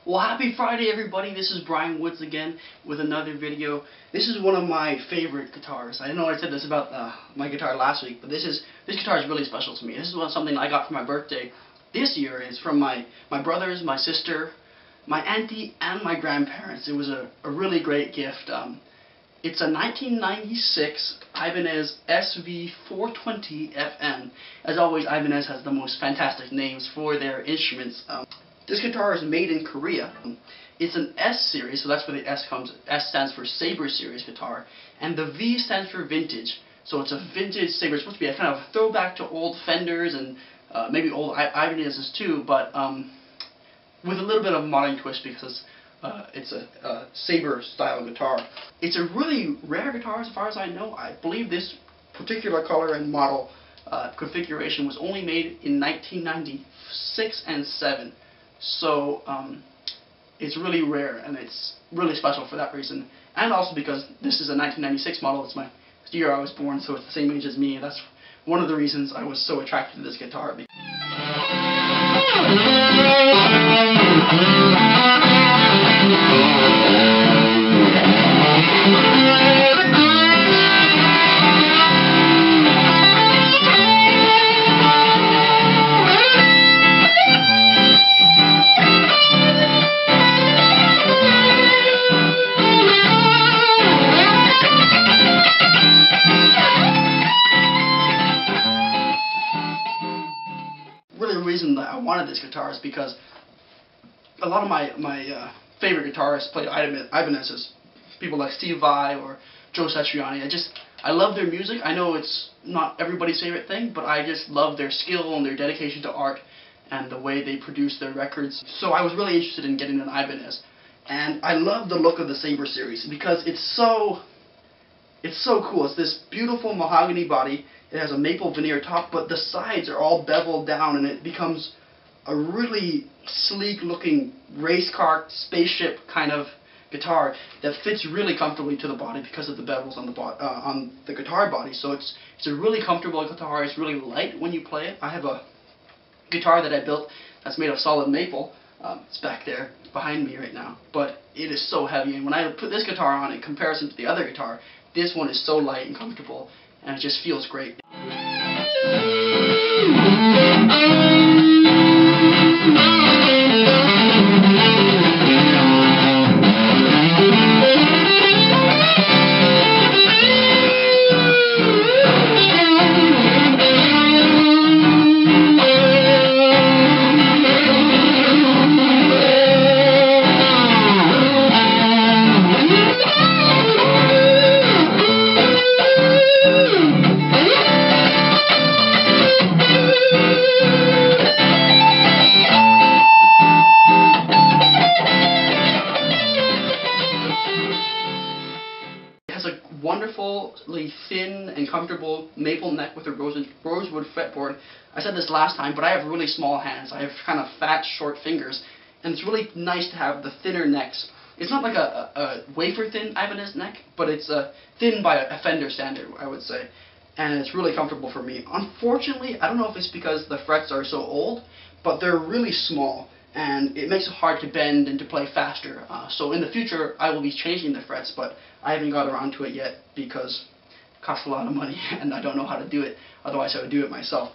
Well, happy Friday, everybody. This is Brian Woods again with another video. This is one of my favorite guitars. I know I said this about my guitar last week, but this guitar is really special to me. This is something I got for my birthday this year. It's from my brothers, my sister, my auntie, and my grandparents. It was a really great gift. It's a 1996 Ibanez SV 420 FM. As always, Ibanez has the most fantastic names for their instruments. This guitar is made in Korea. It's an S series, so that's where the S comes. S stands for Sabre series guitar, and the V stands for vintage. So it's a vintage Sabre. It's supposed to be a kind of throwback to old Fenders and maybe old Ibanez's too, but with a little bit of a modern twist because it's a Sabre style guitar. It's a really rare guitar as far as I know. I believe this particular color and model configuration was only made in 1996 and 7. So it's really rare, and it's really special for that reason, and also because this is a 1996 model. It's the year I was born, so it's the same age as me. That's one of the reasons I was so attracted to this guitar. Reason that I wanted this guitar is because a lot of my favorite guitarists play Ibanez's. People like Steve Vai or Joe Satriani. I love their music. I know it's not everybody's favorite thing, but I just love their skill and their dedication to art and the way they produce their records. So I was really interested in getting an Ibanez, and I love the look of the Sabre series because it's so cool. It's this beautiful mahogany body. It has a maple veneer top, but the sides are all beveled down, and it becomes a really sleek-looking race car, spaceship kind of guitar that fits really comfortably to the body because of the bevels on the guitar body. So it's a really comfortable guitar. It's really light when you play it. I have a guitar that I built that's made of solid maple. It's back there behind me right now, but it is so heavy. And when I put this guitar on in comparison to the other guitar, this one is so light and comfortable, and it just feels great. Wonderfully thin and comfortable maple neck with a rosewood fretboard. I said this last time, but I have really small hands. I have kind of fat, short fingers, and it's really nice to have the thinner necks. It's not like a wafer-thin Ibanez neck, but it's thin by a Fender standard, I would say, and it's really comfortable for me. Unfortunately, I don't know if it's because the frets are so old, but they're really small, and it makes it hard to bend and to play faster. So in the future, I will be changing the frets, but I haven't got around to it yet because it costs a lot of money, and I don't know how to do it. Otherwise, I would do it myself.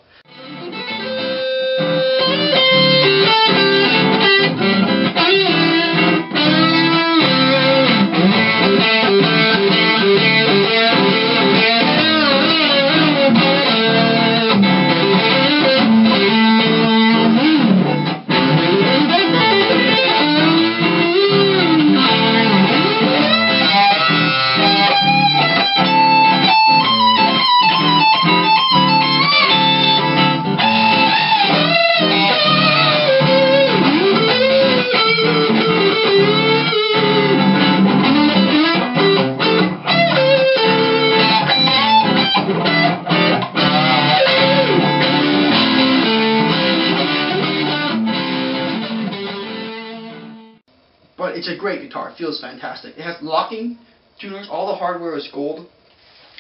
it's a great guitar. It feels fantastic. It has locking tuners. All the hardware is gold,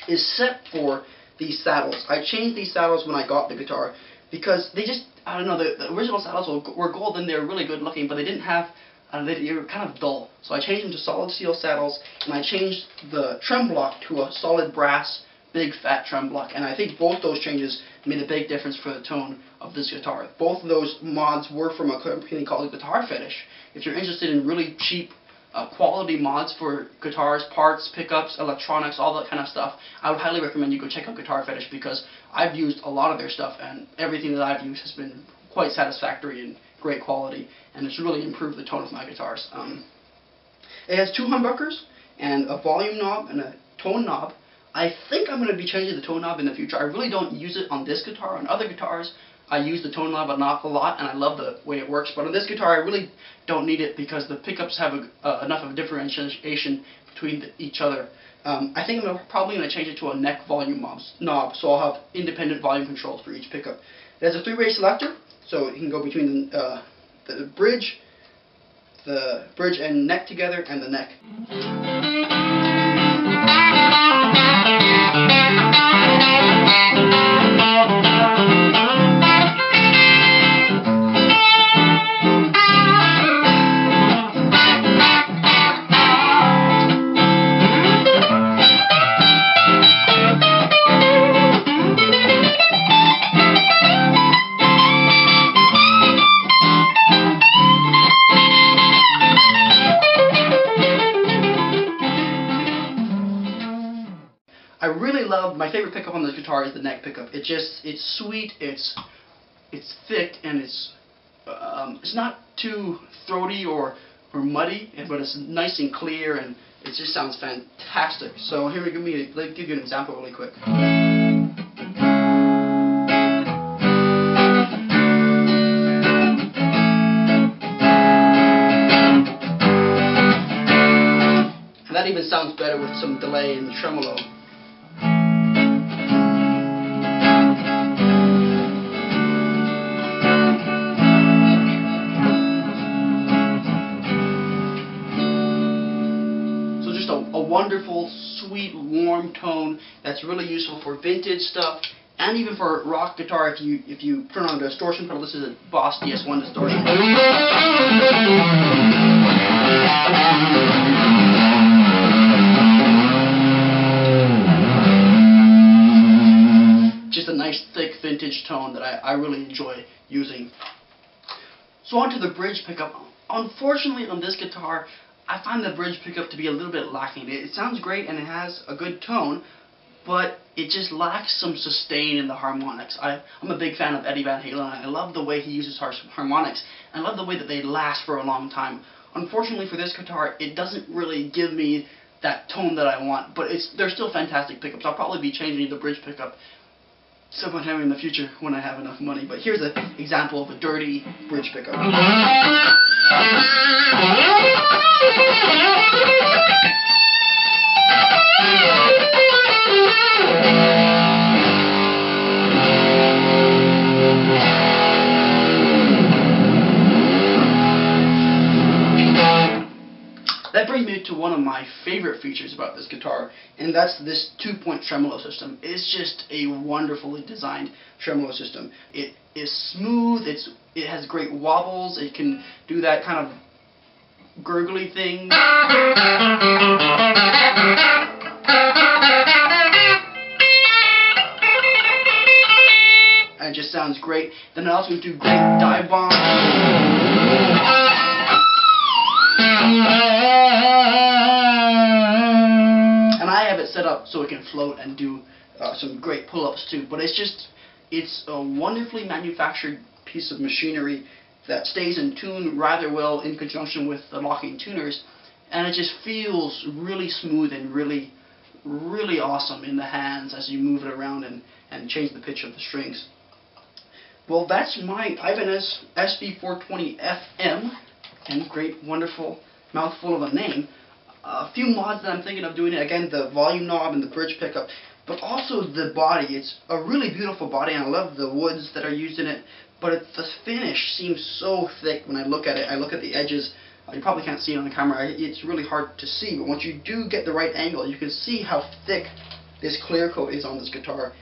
except for these saddles. I changed these saddles when I got the guitar because they just, I don't know, the original saddles were gold and they were really good looking, but they didn't have, they were kind of dull. So I changed them to solid steel saddles, and I changed the trem block to a solid brass, big fat trem block, and I think both those changes made a big difference for the tone of this guitar. Both of those mods were from a company called Guitar Fetish. If you're interested in really cheap quality mods for guitars, parts, pickups, electronics, all that kind of stuff, I would highly recommend you go check out Guitar Fetish, because I've used a lot of their stuff and everything that I've used has been quite satisfactory and great quality, and it's really improved the tone of my guitars. It has 2 humbuckers and a volume knob and a tone knob. I think I'm going to be changing the tone knob in the future. I really don't use it on this guitar. On other guitars, I use the tone knob an awful lot, and I love the way it works. But on this guitar, I really don't need it because the pickups have enough of a differentiation between each other. I think I'm probably going to change it to a neck volume knob, so I'll have independent volume controls for each pickup. It has a 3-way selector, so it can go between the bridge and neck together, and the neck. I really love, my favorite pickup on this guitar is the neck pickup. It's sweet, it's thick, and it's not too throaty or muddy, but it's nice and clear, and it just sounds fantastic. So here, let me give you an example really quick. And that even sounds better with some delay and tremolo. A wonderful, sweet, warm tone that's really useful for vintage stuff, and even for rock guitar. If you turn on the distortion pedal, this is a Boss DS1 distortion. Just a nice, thick, vintage tone that I really enjoy using. So on to the bridge pickup. Unfortunately, on this guitar, I find the bridge pickup to be a little bit lacking. It sounds great and it has a good tone, but it just lacks some sustain in the harmonics. I'm a big fan of Eddie Van Halen, and I love the way he uses harmonics, and I love the way that they last for a long time. Unfortunately for this guitar, it doesn't really give me that tone that I want, but they're still fantastic pickups. I'll probably be changing the bridge pickup sometime in the future when I have enough money, but here's an example of a dirty bridge pickup. That brings me to one of my favorite features about this guitar, and that's this 2-point tremolo system. It's just a wonderfully designed tremolo system. It is smooth, it has great wobbles, it can do that kind of gurgly thing. And it just sounds great. Then it also can do great dive bombs. And I have it set up so it can float and do some great pull-ups too. But it's a wonderfully manufactured piece of machinery that stays in tune rather well in conjunction with the locking tuners, and it just feels really smooth and really, really awesome in the hands as you move it around and change the pitch of the strings. Well, that's my Ibanez SV 420 FM, and great, wonderful mouthful of a name. A few mods that I'm thinking of doing, again, the volume knob and the bridge pickup, but also the body. It's a really beautiful body, and I love the woods that are used in it, but the finish seems so thick when I look at it. I look at the edges You probably can't see it on the camera. It's really hard to see, but once you do get the right angle, you can see how thick this clear coat is on this guitar.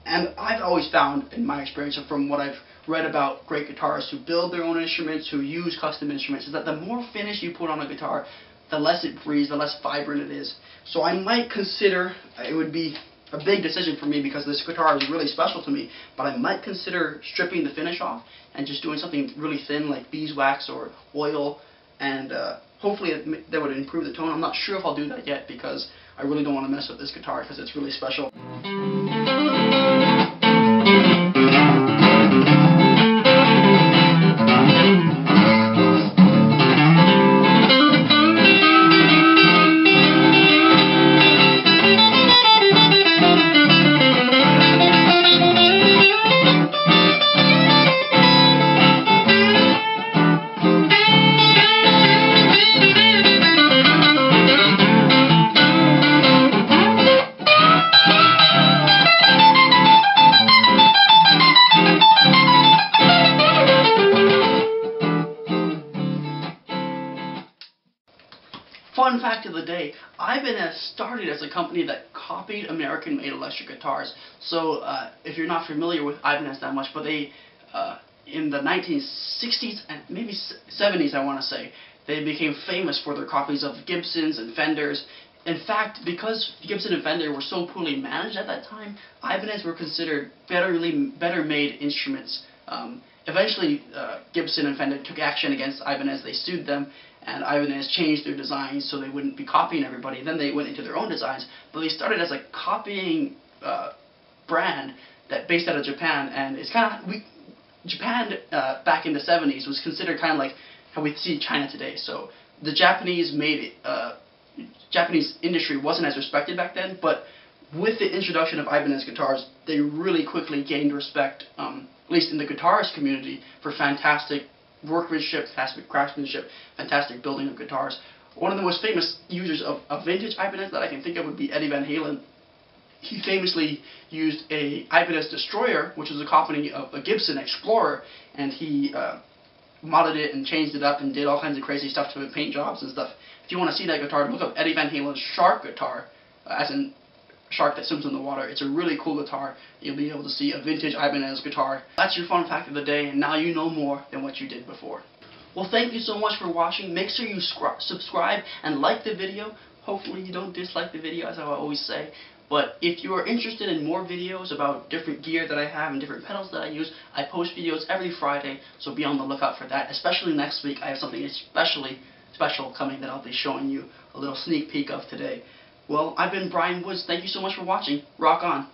And I've always found, in my experience and from what I've read about great guitarists who build their own instruments, who use custom instruments, is that the more finish you put on a guitar, the less it breathes, the less vibrant it is. So I might consider, it would be a big decision for me because this guitar is really special to me, but I might consider stripping the finish off and just doing something really thin like beeswax or oil, and hopefully that would improve the tone. I'm not sure if I'll do that yet because I really don't want to mess with this guitar because it's really special. Fun fact of the day, Ibanez started as a company that copied American-made electric guitars. So if you're not familiar with Ibanez that much, but they, in the 1960s and maybe 70s I want to say, they became famous for their copies of Gibsons and Fenders. In fact, because Gibson and Fender were so poorly managed at that time, Ibanez were considered better made instruments. Eventually, Gibson and Fender took action against Ibanez. They sued them, and Ibanez changed their designs so they wouldn't be copying everybody. Then they went into their own designs, but they started as a copying brand that based out of Japan, and it's kind of Japan back in the 70s was considered kind of like how we see China today. So the Japanese industry wasn't as respected back then, but with the introduction of Ibanez guitars, they really quickly gained respect, at least in the guitarist community, for fantastic workmanship, fantastic craftsmanship, fantastic building of guitars. One of the most famous users of vintage Ibanez that I can think of would be Eddie Van Halen. He famously used a Ibanez Destroyer, which was a copy of a Gibson Explorer, and he modded it and changed it up and did all kinds of crazy stuff to it, paint jobs and stuff. If you want to see that guitar, look up Eddie Van Halen's Shark guitar, as in shark that swims in the water. It's a really cool guitar. You'll be able to see a vintage Ibanez guitar. That's your fun fact of the day, and now you know more than what you did before. Well, thank you so much for watching. Make sure you subscribe and like the video. Hopefully you don't dislike the video, as I always say. But if you are interested in more videos about different gear that I have and different pedals that I use, I post videos every Friday, so be on the lookout for that. Especially next week, I have something especially special coming that I'll be showing you a little sneak peek of today. Well, I've been Brian Woods. Thank you so much for watching. Rock on.